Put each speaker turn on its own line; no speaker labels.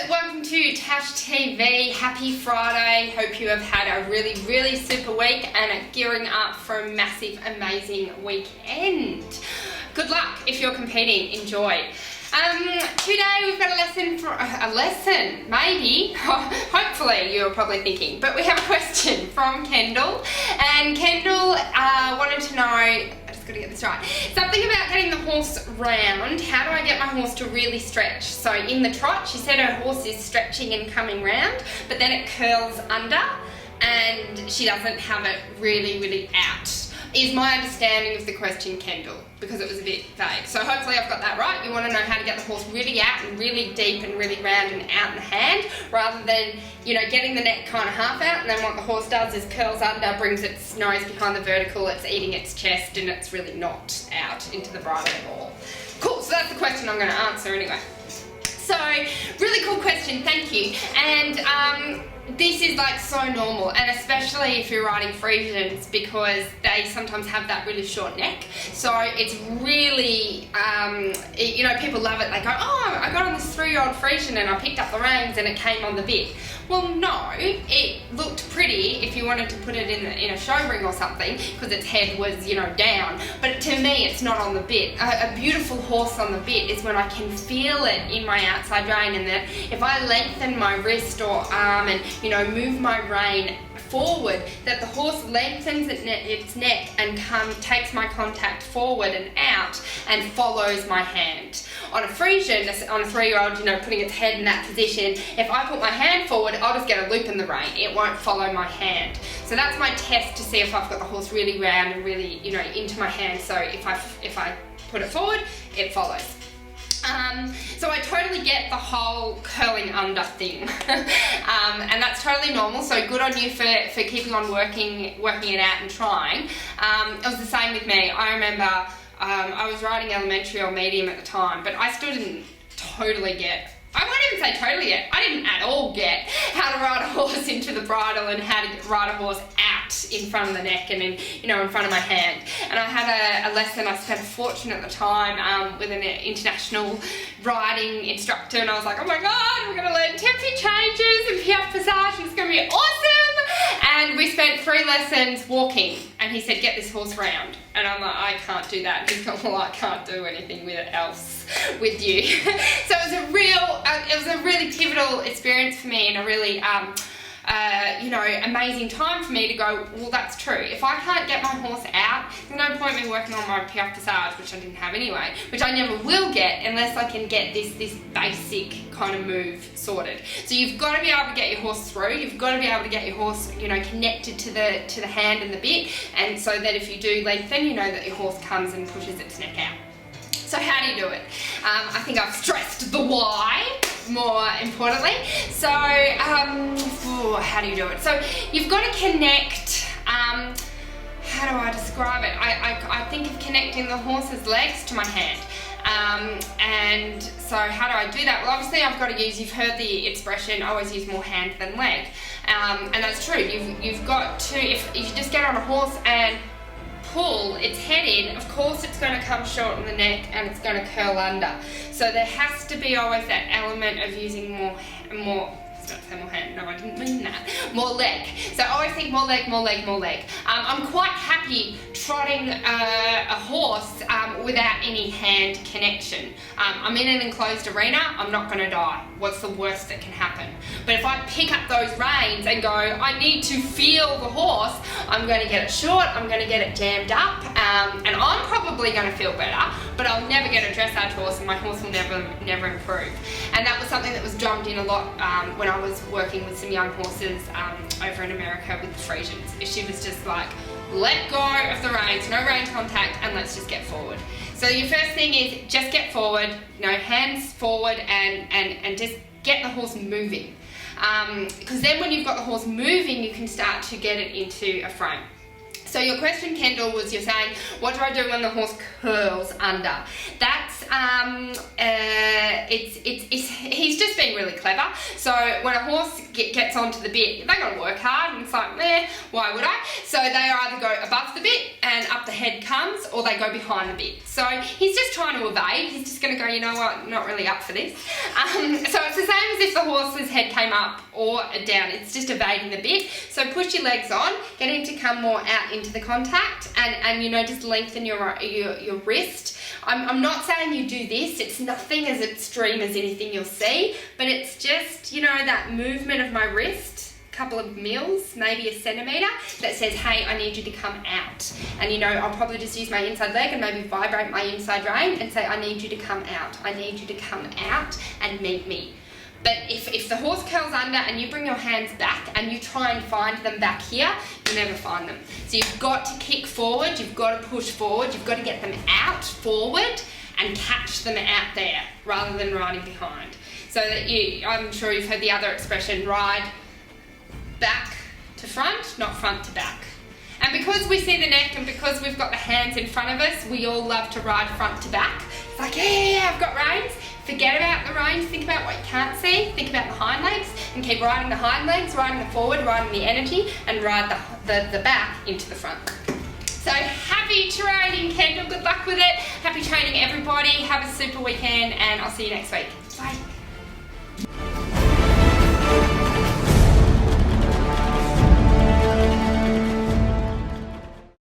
welcome to Tash TV. Happy Friday. Hope you have had a really super week and are gearing up for a massive, amazing weekend. Good luck if you're competing. Enjoy. Today we've got a lesson, maybe, hopefully you're probably thinking, but we have a question from Kendall, and Kendall wanted to know, I just got to get this right, something about getting the horse round. How do I get my horse to really stretch? So in the trot, she said her horse is stretching and coming round, but then it curls under and she doesn't have it really out. Is my understanding of the question, Kendall, because it was a bit vague. So hopefully I've got that right. You want to know how to get the horse really out and really deep and really round and out in the hand, rather than, you know, getting the neck kind of half out, and then what the horse does is curls under, brings its nose behind the vertical, it's eating its chest, and it's really not out into the bridle at all. Cool, so that's the question I'm going to answer anyway. So, really cool question, thank you. And this is like so normal, and especially if you're riding Friesians, because they sometimes have that really short neck. So it's really, you know, people love it. They go, oh, I got on this 3-year-old Friesian and I picked up the reins and it came on the bit. Well, no, it looked pretty if you wanted to put it in a show ring or something, because its head was, you know, down. But to me, it's not on the bit. A beautiful horse on the bit is when I can feel it in my outside rein, and that if I lengthen my wrist or arm and, you know, move my rein forward, that the horse lengthens its neck and takes my contact forward and out and follows my hand. On a Friesian, on a 3-year-old, you know, putting its head in that position, if I put my hand forward, I'll just get a loop in the rein. It won't follow my hand. So that's my test to see if I've got the horse really round and really, you know, into my hand. So if I put it forward, it follows. So I totally get the whole curling under thing, and that's totally normal, so good on you for keeping on working it out and trying. It was the same with me. I remember I was riding elementary or medium at the time, but I still didn't totally get, I won't even say totally get, I didn't at all get how to ride a horse into the bridle and how to ride a horse out in front of the neck and in, you know, in front of my hand. And I had a lesson, I spent a fortune at the time with an international riding instructor, and I was like, oh my god, we're going to learn tempi changes and piaffe passage, and it's going to be awesome. And we spent 3 lessons walking, and he said, get this horse round. And I'm like, I can't do that. And he's gone, well, I can't do anything else with you. So it was a really pivotal experience for me, and a really, you know, amazing time for me to go, well, that's true. If I can't get my horse out, there's no point in me working on my piaffe passage, which I didn't have anyway, which I never will get unless I can get this basic kind of move sorted. So you've got to be able to get your horse through. You've got to be able to get your horse, you know, connected to the hand and the bit, and so that if you do lengthen, you know that your horse comes and pushes its neck out. So how do you do it? I think I've stressed the why more importantly. So how do you do it? So you've got to connect, how do I describe it? I think of connecting the horse's legs to my hand. And so how do I do that? Well, obviously I've got to use, you've heard the expression, always use more hand than leg. And that's true. You've got to, if you just get on a horse and pull its head in, of course it's going to come short in the neck and it's going to curl under. So there has to be always that element of using more I was about to say more hand, no, I didn't mean that, more leg. So I always think more leg. I'm quite happy trotting a horse without any hand connection. I'm in an enclosed arena, I'm not going to die. What's the worst that can happen? But if I pick up those reins and go, I need to feel the horse, I'm going to get it short, I'm going to get it jammed up, and I'm probably going to feel better, but I'll never get a dressage horse, and my horse will never improve. And that was something that was drummed in a lot when I was working with some young horses over in America with the Friesians. She was just like, let go of the reins, no rein contact, and let's just get forward. So your first thing is just get forward, you know, hands forward, and just get the horse moving. Because then when you've got the horse moving, you can start to get it into a frame. So your question, Kendall, was you're saying, what do I do when the horse curls under? That's, he's just being really clever. So when a horse gets onto the bit, they got to work hard, and it's like, why would I? So they either go above the bit and up the head comes, or they go behind the bit. So he's just trying to evade. He's just going to go, you know what, not really up for this. So it's the same as if the horse's head came up or down. It's just evading the bit. So push your legs on, get him to come more out into the contact, and you know, just lengthen your wrist. I'm not saying you do this. It's nothing as extreme as anything you'll see, but it's just, you know, that movement of my wrist, a couple of mils, maybe a centimetre, that says, hey, I need you to come out. And you know, I'll probably just use my inside leg and maybe vibrate my inside rein and say, I need you to come out. I need you to come out and meet me. But if the horse curls under and you bring your hands back and you try and find them back here, you'll never find them. So you've got to kick forward, you've got to push forward, you've got to get them out forward and catch them out there rather than riding behind. So that I'm sure you've heard the other expression, ride back to front, not front to back. And because we see the neck and because we've got the hands in front of us, we all love to ride front to back. It's like, yeah, I've got reins. Forget about the reins, think about what you can't see, think about the hind legs, and keep riding the hind legs, riding the forward, riding the energy, and ride the back into the front. So happy training, Kendall, good luck with it. Happy training, everybody. Have a super weekend, and I'll see you next week.